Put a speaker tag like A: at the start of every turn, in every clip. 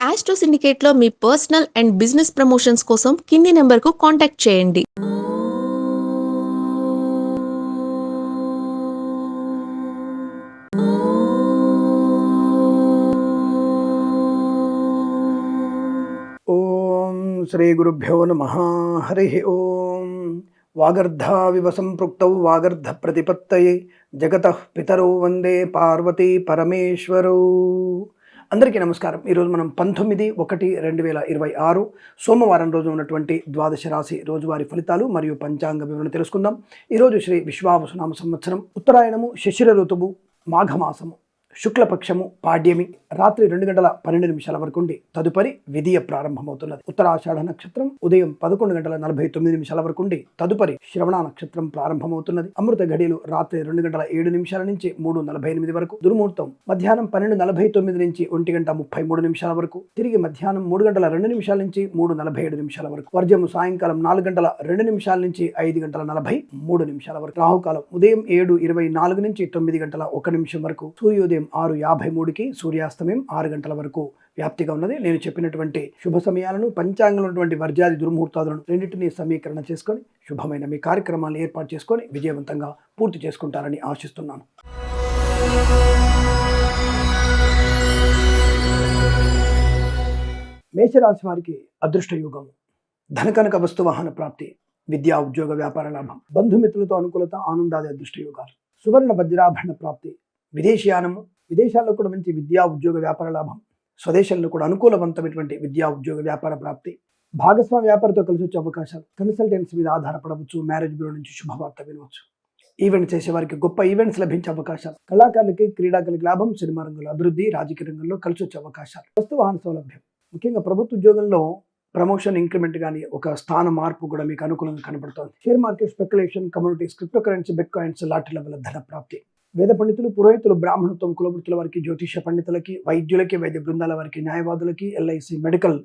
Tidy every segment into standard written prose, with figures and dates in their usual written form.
A: Astro సిండికేట్లో మీ personal and business promotions కోసం కింది నెంబర్కు కాంటాక్ట్ చేయండి.
B: ఓం శ్రీ గురుభ్యో నమః. హరి ఓం. వాగర్ధావివ సంపృక్తౌ వాగర్ధ ప్రతిపత్తయే జగతః పితరౌ వందే పార్వతీ పరమేశ్వరౌ. అందరికీ నమస్కారం. ఈరోజు మనం 19/1/2026 సోమవారం రోజు ఉన్నటువంటి ద్వాదశ రాశి రోజువారీ ఫలితాలు మరియు పంచాంగ వివరణ తెలుసుకుందాం. ఈరోజు శ్రీ విశ్వావసునామ సంవత్సరం, ఉత్తరాయణము, శిశిర ఋతువు, మాఘమాసము, శుక్లపక్షము, పాడ్యమి, రాత్రి 2 గంటల 12 నిమిషాల వరకు ఉండి తదుపరి విధియ ప్రారంభమవుతున్నది. ఉత్తరాషాఢ నక్షత్రం ఉదయం 11 గంటల 49 నిమిషాల వరకు ఉండి తదుపరి శ్రవణ నక్షత్రం ప్రారంభమవుతున్నది. అమృత ఘడియలు రాత్రి 2 గంటల 7 నిమిషాల నుంచి 3:48 వరకు, దుర్ముహూర్తం మధ్యాహ్నం 12:49 నుంచి 1 గంట 33 నిమిషాల వరకు, తిరిగి మధ్యాహ్నం 3 గంటల 2 నిమిషాల నుంచి 3:47 నిమిషాల వరకు, వర్జము సాయంకాలం 4 గంటల 2 నిమిషాల నుంచి 5 గంటల 43 నిమిషాల వరకు, రాహుకాలం ఉదయం 7:24 నుంచి 9 గంటల 1 నిమిషం వరకు, సూర్యోదయం 6:53కి, సూర్యాస్తమయం 6 గంటల వరకు వ్యాప్తిగా ఉన్నది. నేను చెప్పినటువంటి శుభ సమయాలను, పంచాంగంలో ఉన్నటువంటి వర్జాది దుర్ముహూర్తాలను రెండింటినీ సమీకరణ చేసుకొని శుభమైన మీ కార్యక్రమాలను ఏర్పాటు చేసుకొని విజయవంతంగా పూర్తి చేసుకుంటారని ఆశిస్తున్నాను. మేషరాశి వారికి అదృష్ట యోగం, ధనకనక వస్తు వాహన ప్రాప్తి, విద్యా ఉద్యోగ వ్యాపార లాభం, బంధుమిత్రులతో అనుకూలత, ఆనందాది అదృష్ట యోగాలు, సువర్ణ వజ్రాభరణ ప్రాప్తి, విదేశీయానము, విదేశాల్లో కూడా మంచి విద్యా ఉద్యోగ వ్యాపార లాభం, స్వదేశంలో కూడా అనుకూలవంతమైనటువంటి విద్యా ఉద్యోగ వ్యాపార ప్రాప్తి, భాగస్వామి వ్యాపారంతో కలిసి వచ్చే అవకాశాలు, కన్సల్టెన్సీ మీద ఆధారపడవచ్చు, మ్యారేజ్ బ్యూరో నుంచి శుభవార్త వినవచ్చు, ఈవెంట్స్ చేసే వారికి గొప్ప ఈవెంట్స్ లభించే అవకాశాలు, కళాకారులకి, క్రీడాకారులకి లాభం, సినిమా రంగంలో అభివృద్ధి, రాజకీయ రంగంలో కలిసి వచ్చే అవకాశాలు, వస్తు వాహన సౌలభ్యం, ముఖ్యంగా ప్రభుత్వ ఉద్యోగంలో ప్రమోషన్, ఇంక్రిమెంట్ కానీ ఒక స్థాన మార్పు కూడా మీకు అనుకూలంగా కనబడుతోంది. Share market, speculation, communities, cryptocurrency, bitcoins, లాటరీల వల్ల ధన ప్రాప్తి, వేద పండితులు, పురోహితులు, బ్రాహ్మణత్వం, కులవృత్తుల వారికి, జ్యోతిష పండితులకి, వైద్యులకి, వైద్య బృందాల వారికి, న్యాయవాదులకి, ఎల్ఐసి, మెడికల్,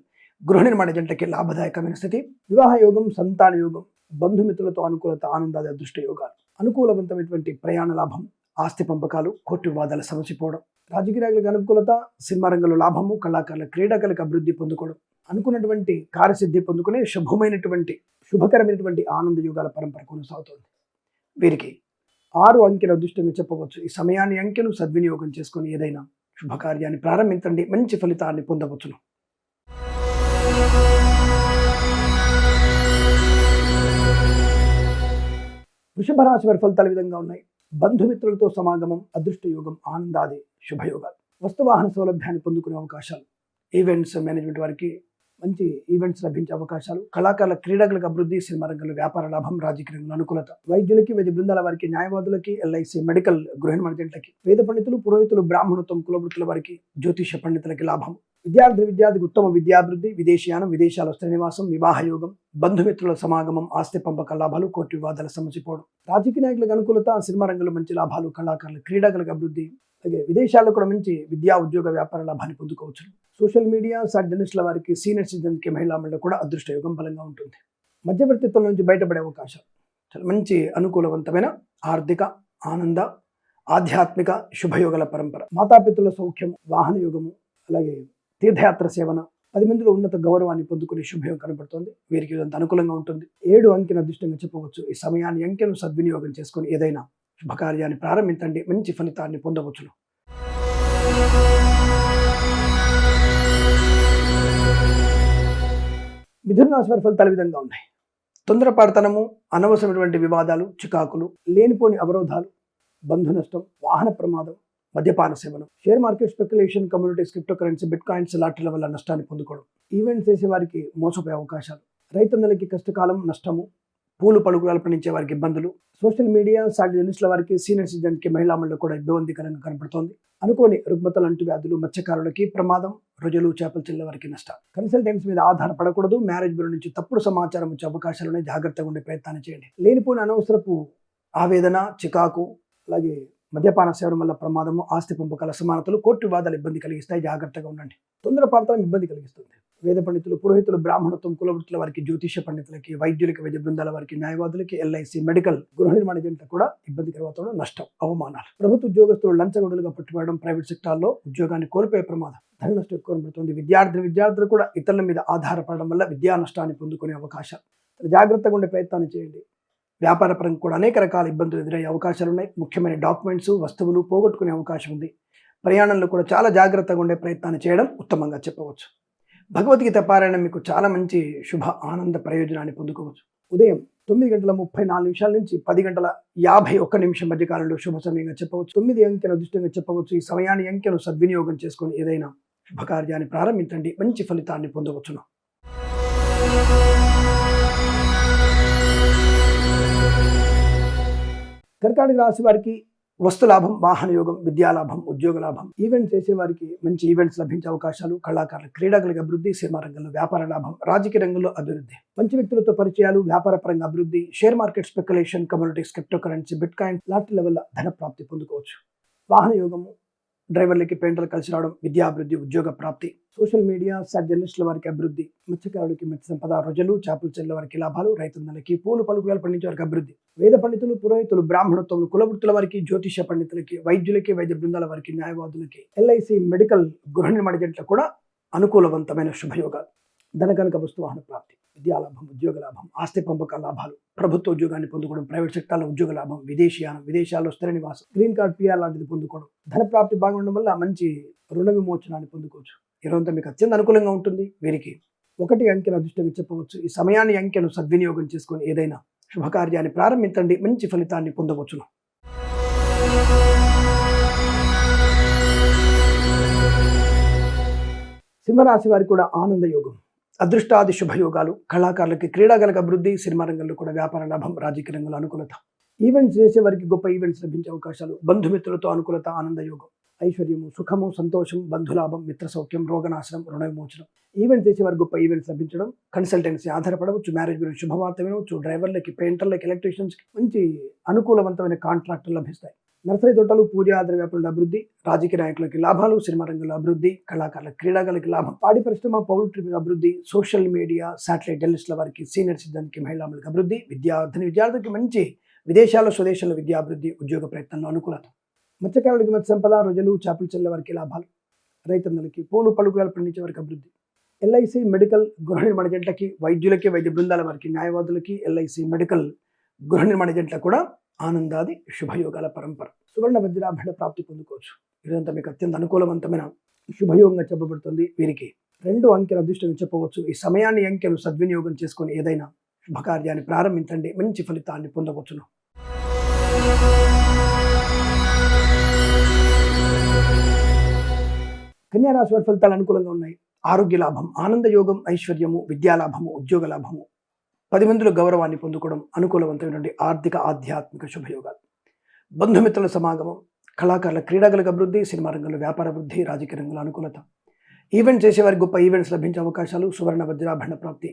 B: గృహ నిర్మాణ జంటకి లాభదాయకమైన స్థితి, వివాహ యోగం, సంతాన యోగం, బంధుమిత్రులతో అనుకూలత, ఆనందాది అదృష్ట యోగాలు, అనుకూలవంతమైనటువంటి ప్రయాణ లాభం, ఆస్తి పంపకాలు, కోర్టు వివాదాల సమసిపోవడం, రాజకీయ నాయకులకు అనుకూలత, సినిమా రంగంలో లాభము, కళాకారుల, క్రీడాకారులకు అభివృద్ధి పొందుకోవడం, అనుకున్నటువంటి కార్యసిద్ధి పొందుకునే శుభమైనటువంటి శుభకరమైనటువంటి ఆనంద యోగాల పరంపర కొనసాగుతోంది. వీరికి 6 అంకెను అదృష్టంగా చెప్పవచ్చు. ఈ సమయాన్ని, అంకెను సద్వినియోగం చేసుకొని ఏదైనా శుభకార్యాన్ని ప్రారంభించండి, మంచి ఫలితాన్ని పొందవచ్చును. వృషభ రాశి వారి ఫలితాలు విధంగా ఉన్నాయి. బంధుమిత్రులతో సమాగమం, అదృష్ట యోగం, ఆనందాది శుభయోగాలు, వస్తువాహన సౌలభ్యాన్ని పొందుకునే అవకాశాలు, ఈవెంట్స్ మేనేజ్మెంట్ వారికి మంచి ఈవెంట్స్ లభించే అవకాశాలు, కళాకారుల, క్రీడాకులకు అభివృద్ధి, సినిమా రంగంలో వ్యాపార లాభం, రాజకీయ రంగంలో అనుకూలత, వైద్యులకి, వైద్య బృందాల వారికి, న్యాయవాదులకి, ఎల్ఐసి, మెడికల్, గృహ నిర్మాణ జంటలకి, వేద పండితులు, పురోహితులు, బ్రాహ్మణత్వం, కులవృత్తుల వారికి, జ్యోతిష పండితులకి లాభం, విద్యార్థికి ఉత్తమ విద్యాభివృద్ధి, విదేశీయానం, విదేశాల శ్రీనివాసం, వివాహ యోగం, బంధుమిత్రుల సమాగమం, ఆస్తి పంపక లాభాలు, కోర్టు వివాదాల సమసిపోవడం, రాజకీయ నాయకులకు అనుకూలత, సినిమా రంగంలో మంచి లాభాలు, కళాకారుల, క్రీడాకులకు అభివృద్ధి, అలాగే విదేశాల్లో కూడా మంచి విద్యా ఉద్యోగ వ్యాపార లాభాన్ని పొందుకోవచ్చు. సోషల్ మీడియా, జర్నలిస్టుల వారికి, సీనియర్ సిటిజన్కి, మహిళా మండలి కూడా అదృష్ట యోగం బలంగా ఉంటుంది. మధ్యవర్తిత్వం నుంచి బయటపడే అవకాశాలు, చాలా మంచి అనుకూలవంతమైన ఆర్థిక, ఆనంద, ఆధ్యాత్మిక శుభయోగాల పరంపర, మాతాపితృల సౌఖ్యం, వాహన యోగము, అలాగే తీర్థయాత్ర సేవన, 10 మందిలో ఉన్నత గౌరవాన్ని పొందుకునే శుభయోగం కనబడుతోంది. వీరికి ఇదంతా అనుకూలంగా ఉంటుంది. 7 అంకెను అదృష్టంగా చెప్పవచ్చు. ఈ సమయాన్ని, అంకెను సద్వినియోగం చేసుకొని ఏదైనా శుభకార్యాన్ని ప్రారంభించండి, మంచి ఫలితాన్ని పొందవచ్చును. మిథున రాశి వారి ఫలితాలు విధంగా ఉన్నాయి. తొందరపాటుతనము, అనవసరమైనటువంటి వివాదాలు, చికాకులు, లేనిపోని అవరోధాలు, బంధు నష్టం, వాహన ప్రమాదం, మద్యపాన సేవనం, share market, speculation, communities, cryptocurrency, bitcoins, లాటరీల వల్ల నష్టాన్ని పొందుకోవడం, ఈవెంట్స్ చేసే వారికి మోసపోయే అవకాశాలు, రైతన్నలకి కష్టకాలం, నష్టము, పూలు పలుకురాలు పండించే వారికి ఇబ్బందులు, సోషల్ మీడియా, జర్నలిస్టుల వారికి, సీనియర్ సిటిజన్కి, మహిళా మండలి కూడా ఇబ్బందికరంగా కనపడుతోంది. అనుకోని రుగ్మతలు, అంటువ్యాధులు, మత్స్యకారులకి ప్రమాదం, రొయ్యలు, చేపలు చిల్ల వారికి నష్టాలు, కన్సల్టెన్సీ మీద ఆధారపడకూడదు, మ్యారేజ్ బ్యూరో నుంచి తప్పుడు సమాచారం వచ్చే అవకాశాలను జాగ్రత్తగా ఉండే ప్రయత్నాన్ని చేయండి. లేనిపోయిన అనవసరపు ఆవేదన, చికాకు, అలాగే మద్యపాన సేవనం వల్ల ప్రమాదము, ఆస్తి పంపకాల సమానతలు, కోర్టు వివాదాలు ఇబ్బంది కలిగిస్తాయి. జాగ్రత్తగా ఉండండి. తొందరపాటుతనం ఇబ్బంది కలిగిస్తుంది. వేద పండితులు, పురోహితులు, బ్రాహ్మణత్వం, కులవృత్తుల వారికి, జ్యోతిష పండితులకి, వైద్యులకి, వైద్య బృందాల వారికి, న్యాయవాదులకి, ఎల్ఐసి, మెడికల్, గృహ నిర్మాణ ఏజెంట్లకు కూడా ఇబ్బందికర వాతావరణం, నష్టం, అవమానాలు. ప్రభుత్వ ఉద్యోగస్తులు లంచగొండులుగా పట్టుబడడం, ప్రైవేట్ సెక్టార్లో ఉద్యోగాన్ని కోల్పోయే ప్రమాదం, ధన నష్టం ఎక్కువ కనబడుతుంది. విద్యార్థులు కూడా ఇతరుల మీద ఆధారపడడం వల్ల విద్యా నష్టాన్ని పొందుకునే అవకాశాలు. జాగ్రత్తగా ఉండే ప్రయత్నాన్ని చేయండి. వ్యాపార పరంగా కూడా అనేక రకాల ఇబ్బందులు ఎదురయ్యే అవకాశాలు ఉన్నాయి. ముఖ్యమైన డాక్యుమెంట్స్, వస్తువులు పోగొట్టుకునే అవకాశం ఉంది. ప్రయాణంలో కూడా చాలా జాగ్రత్తగా ఉండే ప్రయత్నాన్ని చేయడం ఉత్తమంగా చెప్పవచ్చు. భగవద్గీత పారాయణం మీకు చాలా మంచి శుభ ఆనంద ప్రయోజనాన్ని పొందుకోవచ్చు. ఉదయం 9:34 నుంచి 10:51 మధ్య కాలంలో శుభ సమయంగా చెప్పవచ్చు. 9 అంకెను అదృష్టంగా చెప్పవచ్చు. ఈ సమయాన్ని అంకెను సద్వినియోగం చేసుకొని ఏదైనా శుభకార్యాన్ని ప్రారంభించండి, మంచి ఫలితాన్ని పొందవచ్చును. కర్కాటక రాశి వారికి వస్తు లాభం, వాహన యోగం, విద్యాలాభం, ఉద్యోగ లాభం, ఈవెంట్స్ చేసే వారికి మంచి ఈవెంట్స్ లభించే అవకాశాలు, కళాకారులు, క్రీడాకులకు అభివృద్ధి, సినిమా రంగంలో వ్యాపార లాభం, రాజకీయ రంగంలో అభివృద్ధి, మంచి వ్యక్తులతో పరిచయాలు, వ్యాపార పరంగా అభివృద్ధి, share market, speculation, communities, cryptocurrency, bit coin, lottery level ధన ప్రాప్తి పొందుకోవచ్చు. వాహన యోగము, డ్రైవర్లకి, పెయింటర్లు కలిసి రావడం, విద్యాభివృద్ధి, ఉద్యోగ ప్రాప్తి, సోషల్ మీడియా, జర్నలిస్టుల వారికి అభివృద్ధి, మత్స్యకారులకి మత్స్య సంపద, రొజలు, చేపలు చెల్లెల వారికి లాభాలు, రైతన్నలకి, పూలు పలుకులు పండించే వారికి అభివృద్ధి, వేద పండితులు, పురోహితులు, బ్రాహ్మణత్వం, కులవృత్తుల వారికి, జ్యోతిష పండితులకి, వైద్యులకి, వైద్య బృందాల వారికి, న్యాయవాదులకి, ఎల్ఐసి, మెడికల్, గృహ నిర్మాణ ఏజెంట్లకు కూడా అనుకూలవంతమైన శుభయోగాలు. ధనకనక వస్తు వాహన ప్రాప్తి, విద్యాలాభం, ఉద్యోగ లాభం, ఆస్తి పంపక లాభాలు, ప్రభుత్వ ఉద్యోగాన్ని పొందుకోవడం, ప్రైవేట్ సెక్టార్లో ఉద్యోగ లాభం, విదేశీయానం, విదేశాల్లో స్థిర నివాసం, గ్రీన్ కార్డ్, పిఆర్ లాంటిది పొందుకోవడం, ధన ప్రాప్తి బాగుండడం వల్ల మంచి రుణ విమోచనాన్ని పొందుకోవచ్చు. ఇదంతా మీకు అత్యంత అనుకూలంగా ఉంటుంది. వీరికి 1 అంకెను అదృష్టంగా చెప్పవచ్చు. ఈ సమయాన్ని అంకెను సద్వినియోగం చేసుకొని ఏదైనా శుభకార్యాన్ని ప్రారంభించండి, మంచి ఫలితాన్ని పొందవచ్చును. సింహరాశి వారికి కూడా ఆనంద యోగం, అదృష్టాది శుభయోగాలు, కళాకారులకి, క్రీడాకారులకు అభివృద్ధి, సినిమా రంగంలో కూడా వ్యాపార లాభం, రాజకీయ రంగంలో అనుకూలత, ఈవెంట్స్ చేసే వారికి గొప్ప ఈవెంట్స్ లభించే అవకాశాలు, బంధుమిత్రులతో అనుకూలత, ఆనంద యోగం, ఐశ్వర్యము, సుఖము, సంతోషం, బంధులాభం, మిత్ర సౌఖ్యం, రోగనాశనం, రుణ విమోచనం, ఈవెంట్స్ చేసే వారికి గొప్ప ఈవెంట్స్ లభించడం, కన్సల్టెన్సీ ఆధారపడవచ్చు, మ్యారేజ్ గురించి శుభవార్త వినవచ్చు, డ్రైవర్లకి, పెయింటర్లకి, ఎలక్ట్రీషియన్స్కి మంచి అనుకూలవంతమైన కాంట్రాక్టులు లభిస్తాయి. నర్సరీ తోటలు, పూజ ఆధార వ్యాపారుల అభివృద్ధి, రాజకీయ నాయకులకి లాభాలు, సినిమా రంగంలో అభివృద్ధి, కళాకారుల, క్రీడాకారులకి లాభం, పాడి పరిశ్రమ, పౌల్ట్రీ అభివృద్ధి, సోషల్ మీడియా, శాటిలైట్ జర్నలిస్టుల వారికి, సీనియర్ సిటిజన్కి, మహిళలకు అభివృద్ధి, విద్యార్థికి మంచి విదేశాల్లో, స్వదేశంలో విద్యాభివృద్ధి, ఉద్యోగ ప్రయత్నంలో అనుకూలత, మత్స్యకారులకి మత్స్య సంపద, రొజలు, చేపలు చెల్లెల వారికి లాభాలు, రైతన్నలకి, పూలు పలుకులు పండించే వారికి అభివృద్ధి, ఎల్ఐసి, మెడికల్, గృహ నిర్మాణ ఏజెంట్లకి, వైద్యులకి, వైద్య బృందాల వారికి, న్యాయవాదులకి, ఎల్ఐసి, మెడికల్, గృహ నిర్మాణ ఏజెంట్లకు కూడా ఆనందాది శుభయోగాల పరంపర. సువర్ణ వజ్రాభరణ ప్రాప్తి పొందుకోవచ్చు. ఇదంతా మీకు అత్యంత అనుకూలవంతమైన శుభయోగంగా చెప్పబడుతుంది. వీరికి 2 అంకెల అదృష్టంగా చెప్పవచ్చు. ఈ సమయాన్ని అంకెను సద్వినియోగం చేసుకొని ఏదైనా శుభకార్యాన్ని ప్రారంభించండి, మంచి ఫలితాన్ని పొందవచ్చును. కన్యారాశి వారి ఫలితాలు అనుకూలంగా ఉన్నాయి. ఆరోగ్య లాభం, ఆనంద యోగం, ఐశ్వర్యము, విద్యాలాభము, ఉద్యోగ లాభము, 10 మందిలో గౌరవాన్ని పొందుకోవడం, అనుకూలవంతమైనటువంటి ఆర్థిక, ఆధ్యాత్మిక శుభయోగాలు, బంధుమిత్రుల సమాగమం, కళాకారుల, క్రీడాకులకు అభివృద్ధి, సినిమా రంగంలో వ్యాపార వృద్ధి, రాజకీయ రంగంలో అనుకూలత, ఈవెంట్స్ చేసేవారికి గొప్ప ఈవెంట్స్ లభించే అవకాశాలు, సువర్ణ వజ్రాభరణ ప్రాప్తి,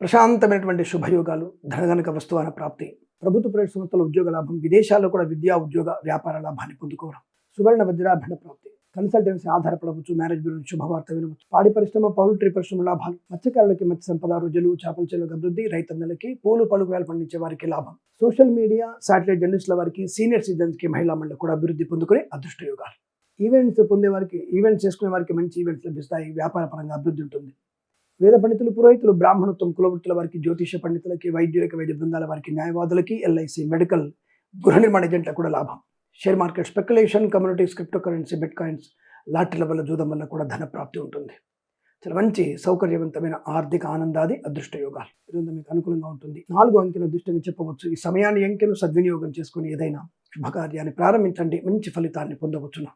B: ప్రశాంతమైనటువంటి శుభయోగాలు, ధనగనక వస్తువాన ప్రాప్తి, ప్రభుత్వ ప్రైవేట్ సంస్థల ఉద్యోగ లాభం, విదేశాల్లో కూడా విద్యా, ఉద్యోగ, వ్యాపార లాభాన్ని పొందుకోవడం, సువర్ణ వజ్రాభరణ ప్రాప్తి, కన్సల్టెన్సీ ఆధారపడవచ్చు, మ్యారేజ్ గురించి శుభవార్త వినవచ్చు, పాడి పరిశ్రమ, పౌల్ట్రీ పరిశ్రమ లాభాలు, మత్స్యకారులకి మత్స్య సంపద, రొజలు, చేపల చెల్లెలకు అభివృద్ధి, రైతన్నలకి, పూలు పలుకులు పండించే వారికి లాభం, సోషల్ మీడియా, శాటిలైట్ జర్నలిస్టుల వారికి, సీనియర్ సిటిజన్స్కి, మహిళా మండలి కూడా అభివృద్ధి పొందుకునే అదృష్ట యోగాలు. ఈవెంట్స్ పొందే వారికి, ఈవెంట్స్ చేసుకునే వారికి మంచి ఈవెంట్స్ లభిస్తాయి, వ్యాపార పరంగా అభివృద్ధి ఉంటుంది. వేద పండితులు, పురోహితులు, బ్రాహ్మణత్వం, కులవృత్తుల వారికి, జ్యోతిష పండితులకి, వైద్యులకి, వైద్య బృందాల వారికి, న్యాయవాదులకి, ఎల్ఐసి, మెడికల్, గృహ నిర్మాణ ఏజెంట్లకు కూడా లాభం, share market, speculation, communities, cryptocurrency, bitcoins, లాటరీల వల్ల, జూదం వల్ల కూడా ధన ప్రాప్తి ఉంటుంది. చాలా మంచి సౌకర్యవంతమైన ఆర్థిక ఆనందాది అదృష్ట యోగాలు. ఇదంతా మీకు అనుకూలంగా ఉంటుంది. 4 అంకెను అదృష్టంగా చెప్పవచ్చు. ఈ సమయాన్ని అంకెను సద్వినియోగం చేసుకుని ఏదైనా శుభకార్యాన్ని ప్రారంభించండి, మంచి ఫలితాన్ని పొందవచ్చును.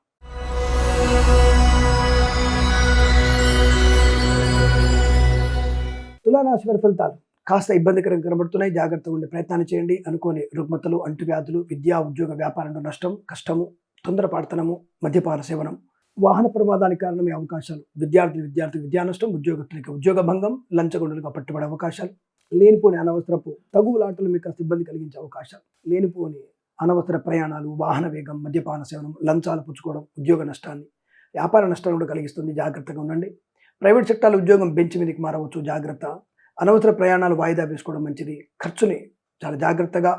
B: తులారాశి వారి ఫలితాలు కాస్త ఇబ్బందికరంగా కనబడుతున్నాయి. జాగ్రత్తగా ఉండే ప్రయత్నాన్ని చేయండి. అనుకోని రుగ్మతలు, అంటువ్యాధులు, విద్యా, ఉద్యోగ, వ్యాపారంలో నష్టం, కష్టము, తొందరపాటుతనము, మద్యపాన సేవనం, వాహన ప్రమాదానికి కారణమయ్యే అవకాశాలు, విద్యార్థికి విద్యా నష్టం, ఉద్యోగస్తులకి ఉద్యోగ భంగం, లంచగొండులుగా పట్టుబడే అవకాశాలు, లేనిపోని అనవసరపు తగువులాటలు మీకు ఇబ్బంది కలిగించే అవకాశాలు, లేనిపోని అనవసర ప్రయాణాలు, వాహన వేగం, మద్యపాన సేవనం, లంచాలు పుచ్చుకోవడం, ఉద్యోగ నష్టాన్ని, వ్యాపార నష్టాన్ని కూడా కలిగిస్తుంది. జాగ్రత్తగా ఉండండి. ప్రైవేట్ సెక్టార్లో ఉద్యోగం బెంచ్ మీదకి మారవచ్చు, జాగ్రత్త. అనవసర ప్రయాణాలు వాయిదా వేసుకోవడం మంచిది. ఖర్చుని చాలా జాగ్రత్తగా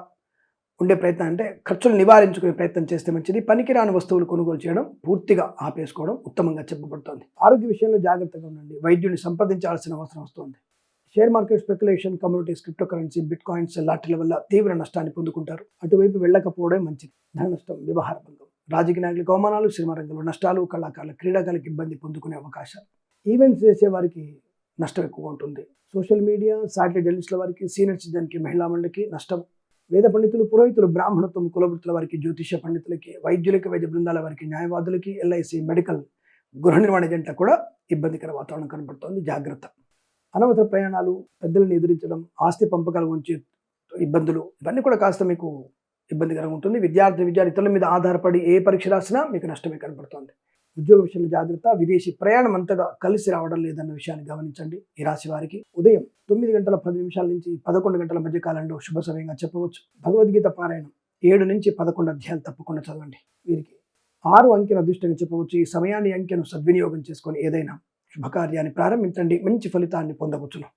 B: ఉండే ప్రయత్నం, అంటే ఖర్చులు నివారించుకునే ప్రయత్నం చేస్తే మంచిది. పనికిరాని వస్తువులు కొనుగోలు చేయడం పూర్తిగా ఆపేసుకోవడం ఉత్తమంగా చెప్పబడుతోంది. ఆరోగ్య విషయంలో జాగ్రత్తగా ఉండండి. వైద్యుని సంప్రదించాల్సిన అవసరం వస్తుంది. Share market, speculation, communities, cryptocurrency, bitcoins లాటరీల వల్ల తీవ్ర నష్టాన్ని పొందుకుంటారు. అటువైపు వెళ్ళకపోవడం మంచిది. ధన నష్టం, వ్యవహార భంగం, రాజకీయ నాయకులకు అవమానాలు, సినిమా రంగంలో నష్టాలు, కళాకారుల, క్రీడాకారులకు ఇబ్బంది పొందుకునే అవకాశాలు. ఈవెంట్స్ చేసే వారికి నష్టం ఎక్కువ ఉంటుంది. సోషల్ మీడియా, సాటిలైట్ జర్నలిస్టుల వారికి, సీనియర్ సిటిజన్కి, మహిళా మండలికి నష్టం. వేద పండితులు, పురోహితులు, బ్రాహ్మణత్వం, కులవృత్తుల వారికి, జ్యోతిష పండితులకి, వైద్యులకి, వైద్య బృందాల వారికి, న్యాయవాదులకి, ఎల్ఐసి, మెడికల్, గృహ నిర్మాణ ఏజెంట్లకు కూడా ఇబ్బందికర వాతావరణం కనబడుతోంది. జాగ్రత్త. అనవసర ప్రయాణాలు, పెద్దలను ఎదిరించడం, ఆస్తి పంపకాల గురించి ఇబ్బందులు, ఇవన్నీ కూడా కాస్త మీకు ఇబ్బందికరంగా ఉంటుంది. విద్యార్థి ఇతరుల మీద ఆధారపడి ఏ పరీక్ష రాసినా మీకు నష్టమే కనబడుతోంది. ఉద్యోగ విషయంలో జాగ్రత్త. విదేశీ ప్రయాణం అంతగా కలిసి రావడం లేదన్న విషయాన్ని గమనించండి. ఈ రాశి వారికి ఉదయం 9:10 నుంచి 11 గంటల మధ్య కాలంలో శుభ సమయంగా చెప్పవచ్చు. భగవద్గీత పారాయణం 7 నుంచి 11 అధ్యాయాలు తప్పకుండా చదవండి. వీరికి 6 అంకెల అదృష్టంగా చెప్పవచ్చు. ఈ సమయాన్ని, అంకెను సద్వినియోగం చేసుకొని ఏదైనా శుభకార్యాన్ని ప్రారంభించండి. మంచి ఫలితాన్ని పొందవచ్చును.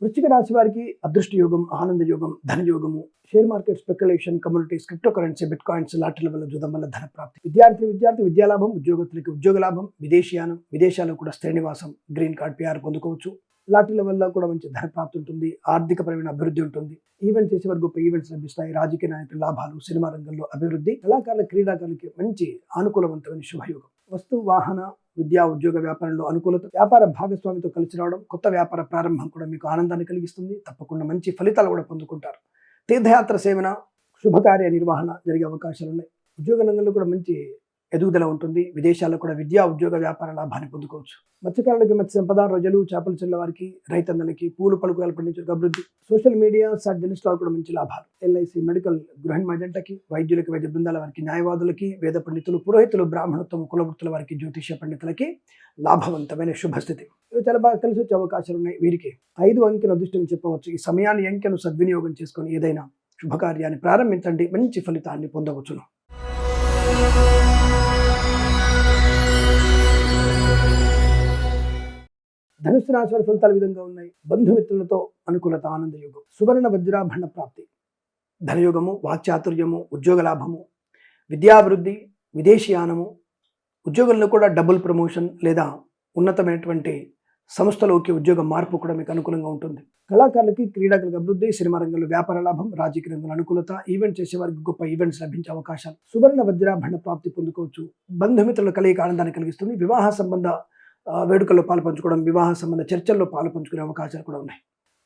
B: వృశ్చిక రాశి వారికి అదృష్ట యోగం, ఆనంద యోగం, ధనయోగము. Share market, speculation, communities, cryptocurrency, bitcoins లాటరీల వల్ల, జూదం వల్ల ధన ప్రాప్తి. విద్యార్థి విద్యాలాభం, ఉద్యోగస్తులకి ఉద్యోగ లాభం, విదేశీయానం, విదేశాల్లో కూడా స్థిర నివాసం, గ్రీన్ కార్డ్, PR పొందుకోవచ్చు. లాటరీల వల్ల కూడా మంచి ధన ప్రాప్తి ఉంటుంది. ఆర్థికపరమైన అభివృద్ధి ఉంటుంది. ఈవెంట్ చేసే వారికి గొప్ప ఈవెంట్స్ లభిస్తాయి. రాజకీయ నాయకుల లాభాలు, సినిమా రంగంలో అభివృద్ధి, కళాకారుల, క్రీడాకారులకి మంచి అనుకూలవంతమైన శుభయోగం. వస్తు వాహన, విద్యా, ఉద్యోగ, వ్యాపారంలో అనుకూలత. వ్యాపార భాగస్వామితో కలిసి రావడం, కొత్త వ్యాపార ప్రారంభం కూడా మీకు ఆనందాన్ని కలిగిస్తుంది. తప్పకుండా మంచి ఫలితాలు కూడా పొందుకుంటారు. తీర్థయాత్ర సేవన, శుభకార్య నిర్వహణ జరిగే అవకాశాలు ఉన్నాయి. ఉద్యోగ రంగంలో కూడా మంచి ఎదుగుదల ఉంటుంది. విదేశాల్లో కూడా విద్యా, ఉద్యోగ, వ్యాపార లాభాన్ని పొందుకోవచ్చు. మత్స్యకారులకి మత్స్య సంపద, రొయ్యలు, చేపలు చెల్ల వారికి, రైతన్నలకి, పూలు పలుకురాలు పండించే అభివృద్ధి. సోషల్ మీడియా, సాట్ జర్నలిస్టుల కూడా మంచి లాభాలు. ఎల్ఐసి, మెడికల్, గృహ ఏజెంట్లకి, వైద్యులకి, వైద్య బృందాల వారికి, న్యాయవాదులకి, వేద పండితులు, పురోహితులు, బ్రాహ్మణత్వం, కులవృత్తుల వారికి, జ్యోతిష పండితులకి లాభవంతమైన శుభస్థితి. ఇవి చాలా బాగా కలిసి వచ్చే అవకాశాలు ఉన్నాయి. వీరికి 5 అంకెల అదృష్టం చెప్పవచ్చు. ఈ సమయాన్ని, అంకెను సద్వినియోగం చేసుకొని ఏదైనా శుభకార్యాన్ని ప్రారంభించండి. మంచి ఫలితాన్ని పొందవచ్చును. ధనుస్సు రాశి వారి ఫలితాలు విధంగా ఉన్నాయి. బంధుమిత్రులతో అనుకూలత, ఆనంద యోగం, సువర్ణ వజ్రాభరణ ప్రాప్తి, ధనయోగము, వాక్చాతుర్యము, ఉద్యోగ లాభము, విద్యాభివృద్ధి, విదేశీయానము, ఉద్యోగంలో కూడా డబుల్ ప్రమోషన్ లేదా ఉన్నతమైనటువంటి సంస్థలోకి ఉద్యోగ మార్పు కూడా మీకు అనుకూలంగా ఉంటుంది. కళాకారులకి, క్రీడాకులకు అభివృద్ధి, సినిమా రంగంలో వ్యాపార లాభం, రాజకీయ రంగంలో అనుకూలత, ఈవెంట్ చేసే వారికి గొప్ప ఈవెంట్స్ లభించే అవకాశాలు. సువర్ణ వజ్రాభరణ ప్రాప్తి పొందుకోవచ్చు. బంధుమిత్రుల కలయిక ఆనందాన్ని కలిగిస్తుంది. వివాహ సంబంధ వేడుకల్లో పాలు పంచుకోవడం, వివాహ సంబంధ చర్చల్లో పాలు పంచుకునే అవకాశాలు కూడా ఉన్నాయి.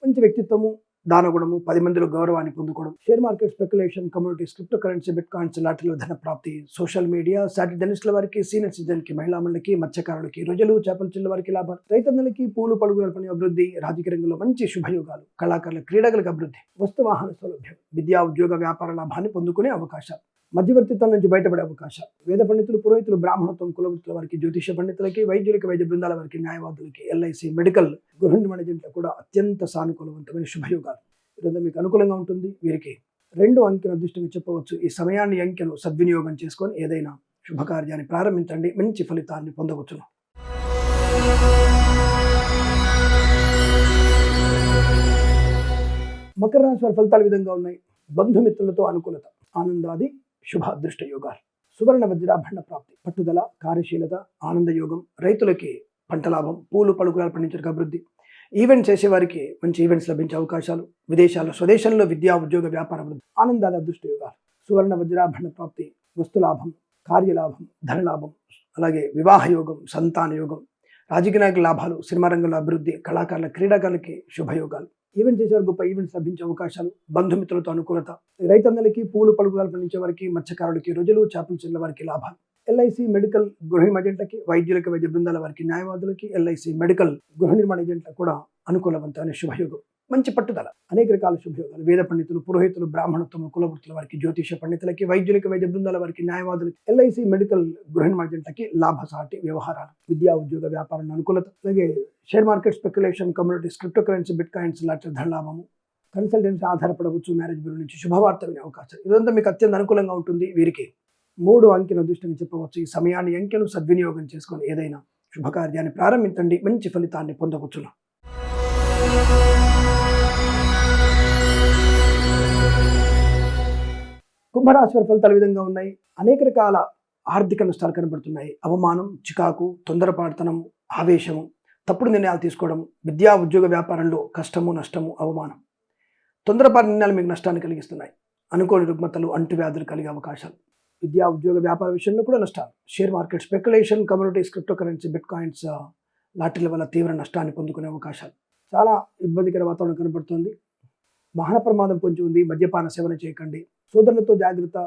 B: మంచి వ్యక్తిత్వము, దానగుణము, 10 మందిలో గౌరవాన్ని పొందుకోవడం. Share market, speculation, communities, cryptocurrency, bitcoins లాటరీలో ధన ప్రాప్తి. సోషల్ మీడియా, సాటిలైట్ జర్నలిస్టుల వారికి, సీనియర్ సిటిజన్కి, మహిళా మండలికి, మత్స్యకారులకి, రొయ్యలు, చేపల చిల్ల వారికి లాభాలు. రైతన్నలకి, పూలు పలుకుల పని అభివృద్ధి. రాజకీయ రంగంలో మంచి శుభయోగాలు. కళాకారుల, క్రీడలకు అభివృద్ధి. వస్తు వాహన సౌలభ్యం. విద్యా, ఉద్యోగ, వ్యాపార లాభాన్ని పొందుకునే అవకాశాలు. మధ్యవర్తిత్వం నుంచి బయటపడే అవకాశాలు. వేద పండితులు, పురోహితులు, బ్రాహ్మణత్వం, కులవృత్తుల వారికి, జ్యోతిష పండితులకి, వైద్యులకి, వైద్య బృందాల వారికి, న్యాయవాదులకి, ఎల్ఐసి, మెడికల్, గృహ నిర్మాణ ఏజెంట్లకు కూడా అత్యంత సానుకూలవంతమైన శుభయోగాలు. ఇదంతా మీకు అనుకూలంగా ఉంటుంది. వీరికి 2 అంకెల అదృష్టంగా చెప్పవచ్చు. ఈ సమయాన్ని, అంకెను సద్వినియోగం చేసుకొని ఏదైనా శుభకార్యాన్ని ప్రారంభించండి. మంచి ఫలితాన్ని పొందవచ్చును. మకర రాశి వారి ఫలితాలు విధంగా ఉన్నాయి. బంధుమిత్రులతో అనుకూలత, ఆనందాది శుభ అదృష్ట యోగాలు. సువర్ణ వజ్రాభరణ ప్రాప్తి, పట్టుదల, కార్యశీలత, ఆనంద యోగం. రైతులకి పంట లాభం, పూలు పలుకురాలు పండించడానికి అభివృద్ధి. ఈవెంట్ చేసే వారికి మంచి ఈవెంట్స్ లభించే అవకాశాలు. విదేశాల్లో, స్వదేశంలో విద్యా, ఉద్యోగ, వ్యాపార అభివృద్ధి. ఆనందాది అదృష్ట యోగాలు. సువర్ణ వజ్రాభరణ ప్రాప్తి, వస్తులాభం, కార్యలాభం, ధనలాభం, అలాగే వివాహ యోగం, సంతాన యోగం, రాజకీయ నాయకుల లాభాలు, సినిమా రంగంలో అభివృద్ధి, కళాకారుల, క్రీడాకారులకి శుభయోగాలు. ఈవెంట్ చేసేవారు గొప్ప ఈవెంట్స్ లభించే అవకాశాలు. బంధుమిత్రులతో అనుకూలత. రైతన్నలకి, పూలు పలుకురాలు పండించే వారికి, మత్స్యకారులకి, రొయ్యలు, చేపలు చెల్ల వారికి లాభాలు. ఎల్ఐసి, మెడికల్, గృహ ఏజెంట్లకి, వైద్యులకి, వైద్య బృందాల వారికి, న్యాయవాదులకి, ఎల్ఐసి, మెడికల్, గృహ నిర్మాణ ఏజెంట్లకు కూడా అనుకూలవంతమైన శుభయోగం. మంచి పట్టుదల, అనేక రకాల శుభయోగాలు. వేద పండితులు, పురోహితులు, బ్రాహ్మణత్వం, కులవృత్తుల వారికి, జ్యోతిష పండితులకి, వైద్యులకి, వైద్య బృందాల వారికి, న్యాయవాదులకి, ఎల్ఐసి, మెడికల్, గృహ నిర్మాణ ఏజెంట్లకి లాభసాటి వ్యవహారాలు. విద్యా, ఉద్యోగ, వ్యాపారంలో అనుకూలత. అలాగే share market, speculation, communities, cryptocurrency, bit coins లాంటి ధనలాభము. కన్సల్టెన్సీ ఆధారపడవచ్చు, మ్యారేజ్ బ్యూరో నుంచి శుభవార్త వినే అవకాశం. ఇదంతా మీకు అత్యంత అనుకూలంగా ఉంటుంది. వీరికి 3 అంకెను అదృష్టంగా చెప్పవచ్చు. ఈ సమయాన్ని అంకెను సద్వినియోగం చేసుకొని ఏదైనా శుభకార్యాన్ని ప్రారంభించండి, మంచి ఫలితాన్ని పొందవచ్చును. కుంభరాశి వారి ఫలితాలు ఈ విధంగా ఉన్నాయి. అనేక రకాల ఆర్థిక నష్టాలు కనబడుతున్నాయి. అవమానం, చికాకు, తొందరపాటుతనం, ఆవేశము, తప్పుడు నిర్ణయాలు తీసుకోవడం, విద్యా ఉద్యోగ వ్యాపారంలో కష్టము, నష్టము, అవమానం, తొందరపాటు నిర్ణయాలు మీకు నష్టాన్ని కలిగిస్తున్నాయి. అనుకోని రుగ్మతలు, అంటువ్యాధులు కలిగే అవకాశాలు, విద్యా ఉద్యోగ వ్యాపార విషయంలో కూడా నష్టాలు. Share market speculation, communities, cryptocurrency, bitcoins, లాటరీల వల్ల తీవ్ర నష్టాన్ని పొందుకునే అవకాశాలు. చాలా ఇబ్బందికర వాతావరణం కనబడుతుంది. వాహన ప్రమాదం పొంచి ఉంది. మద్యపాన సేవన చేయకండి. సోదరులతో జాగ్రత్త.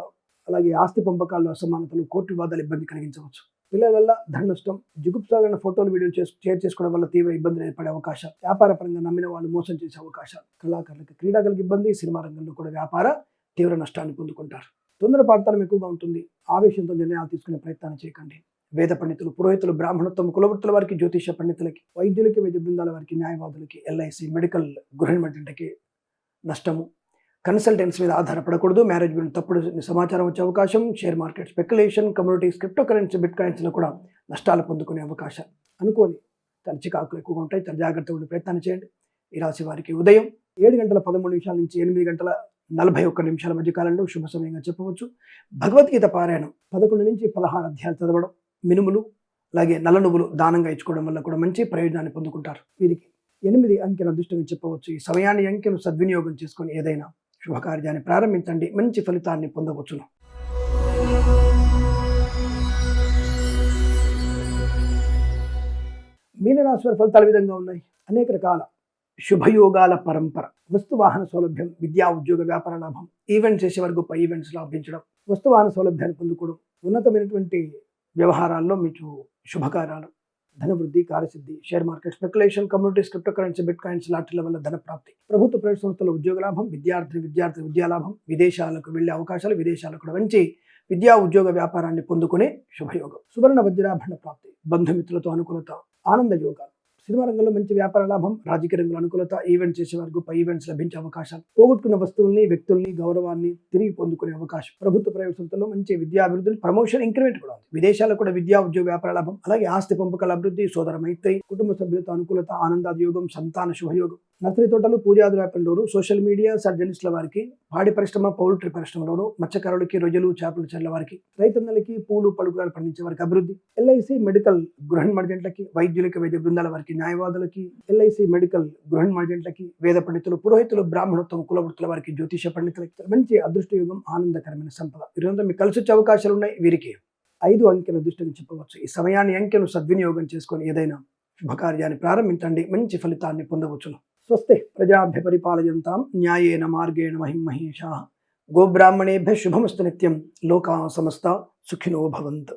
B: అలాగే ఆస్తి పంపకాల్లో అసమానతలు, కోర్టు వివాదాలు ఇబ్బంది కలిగించవచ్చు. పిల్లల వల్ల ధన నష్టం, జిగుప్సాగరణ ఫోటోలు, వీడియోలు షేర్ చేసుకోవడం వల్ల తీవ్ర ఇబ్బందులు ఏర్పడే అవకాశం. వ్యాపార పరంగా నమ్మిన వాళ్ళు మోసం చేసే అవకాశాలు. కళాకారులకు, క్రీడాకారులకు ఇబ్బంది. సినిమా రంగంలో కూడా వ్యాపార తీవ్ర నష్టాన్ని పొందుకుంటారు. తొందరపాటుతనం ఎక్కువగా ఉంటుంది. ఆవేశంతో నిర్ణయాలు తీసుకునే ప్రయత్నాన్ని చేయకండి. వేద పండితులు, పురోహితులు, బ్రాహ్మణత్వం, కులవృత్తుల వారికి, జ్యోతిష పండితులకి, వైద్యులకి, వైద్య బృందాల వారికి, న్యాయవాదులకి, ఎల్ఐసి, మెడికల్, గృహ నిర్మాణకి నష్టము. కన్సల్టెన్సీ మీద ఆధారపడకూడదు. మ్యారేజ్ బ్యూరో తప్పుడు సమాచారం వచ్చే అవకాశం. Share market speculation, communities, cryptocurrency, బిట్ కాయిన్స్లో కూడా నష్టాలు పొందుకునే అవకాశం. అనుకోని చాలా చికాకులు ఎక్కువగా ఉంటాయి. చాలా జాగ్రత్తగా ఉండే ప్రయత్నం చేయండి. ఈ రాశి వారికి ఉదయం 7:13 నుంచి 8:41 మధ్య కాలంలో శుభ సమయంగా చెప్పవచ్చు. భగవద్గీత పారాయణం 11 నుంచి 16 అధ్యాయాలు చదవడం, మినుములు అలాగే నల్ల నువ్వులు దానంగా ఇచ్చుకోవడం వల్ల కూడా మంచి ప్రయోజనాన్ని పొందుకుంటారు. వీరికి 8 అంకెను అదృష్టంగా చెప్పవచ్చు. ఈ సమయాన్ని అంకెను సద్వినియోగం చేసుకొని ఏదైనా శుభకార్యాన్ని ప్రారంభించండి, మంచి ఫలితాన్ని పొందవచ్చును. మీనరాశి వారి ఫలితాలు ఈ విధంగా ఉన్నాయి. అనేక రకాల శుభయోగాల పరంపర, వస్తు వాహన సౌలభ్యం, విద్యా ఉద్యోగ వ్యాపార లాభం, ఈవెంట్స్ చేసే వరకు గొప్ప ఈవెంట్స్ లాభించడం, వస్తు వాహన సౌలభ్యాన్ని పొందుకోవడం, ఉన్నతమైనటువంటి వ్యవహారాల్లో మీకు శుభకార్యాలు, ధనవృద్ధి, కార్యసిద్ధి, share market speculation, communities, cryptocurrency, bitcoins, లాటరీల వల్ల ధన ప్రాప్తి, ప్రభుత్వ ప్రైవేట్ సంస్థల ఉద్యోగ లాభం, విద్యార్థి విద్యాలాభం, విదేశాలకు వెళ్లే అవకాశాలు, విదేశాలకు కూడా మంచి విద్యా ఉద్యోగ వ్యాపారాన్ని పొందుకునే శుభయోగం, సువర్ణ వజ్రాభరణ ప్రాప్తి, బంధుమిత్రులతో అనుకూలత, ఆనంద యోగాలు, సినిమా రంగంలో మంచి వ్యాపార లాభం, రాజకీయ రంగంలో అనుకూలత, ఈవెంట్ చేసే వరకు గొప్ప ఈవెంట్స్ లభించే అవకాశాలు, పోగొట్టుకున్న వస్తువుల్ని, వ్యక్తుల్ని, గౌరవాన్ని తిరిగి పొందుకునే అవకాశం, ప్రభుత్వ ప్రైవేట్ సంస్థల్లో మంచి విద్యా అభివృద్ధి, ప్రమోషన్, ఇంక్రిమెంట్ కూడా ఉంది, విదేశాల్లో కూడా విద్యా ఉద్యోగ వ్యాపార లాభం, అలాగే ఆస్తి పంపకాల అభివృద్ధి, సోదర మైత్రి, కుటుంబ సభ్యులతో అనుకూలత, ఆనందాది యోగం, సంతాన శుభయోగం, నర్సరీ తోటలు, పూజాది వ్యాపారంలోను, సోషల్ మీడియా, సర్జనిస్టుల వారికి, పాడి పరిశ్రమ, పౌల్ట్రీ పరిశ్రమలోను, మత్స్యకారులకి, రొయ్యలు, చేపల చెర్ల వారికి, రైతన్నలకి, పూలు పలుకురాలు పండించే వారికి అభివృద్ధి, ఎల్ఐసి, మెడికల్, గృహ నిర్మాణకి, వైద్యులకి, వైద్య బృందాల వారికి, న్యాయవాదులకి, ఎల్ఐసి, మెడికల్, గృహ నిర్మాణకి, వేద పండితులు, పురోహితులు, బ్రాహ్మణత్వం, కులవృత్తుల వారికి, జ్యోతిష పండితులకి మంచి అదృష్ట యుగం, ఆనందకరమైన సంపద. ఈరోజు మీకు కలిసి వచ్చే అవకాశాలు ఉన్నాయి. వీరికి 5 అంకెను అదృష్టంగా చెప్పవచ్చు. ఈ సమయాన్ని అంకెను సద్వినియోగం చేసుకొని ఏదైనా శుభకార్యాన్ని ప్రారంభించండి, మంచి ఫలితాన్ని పొందవచ్చును. స్వస్తి ప్రజాభ్య పరిపాలయంతాం న్యాయేన మార్గేణ మహిం మహేషాః. గోబ్రాహ్మణేభ్య శుభమస్తు నిత్యం. లోకా సమస్త సుఖినో భవంతు.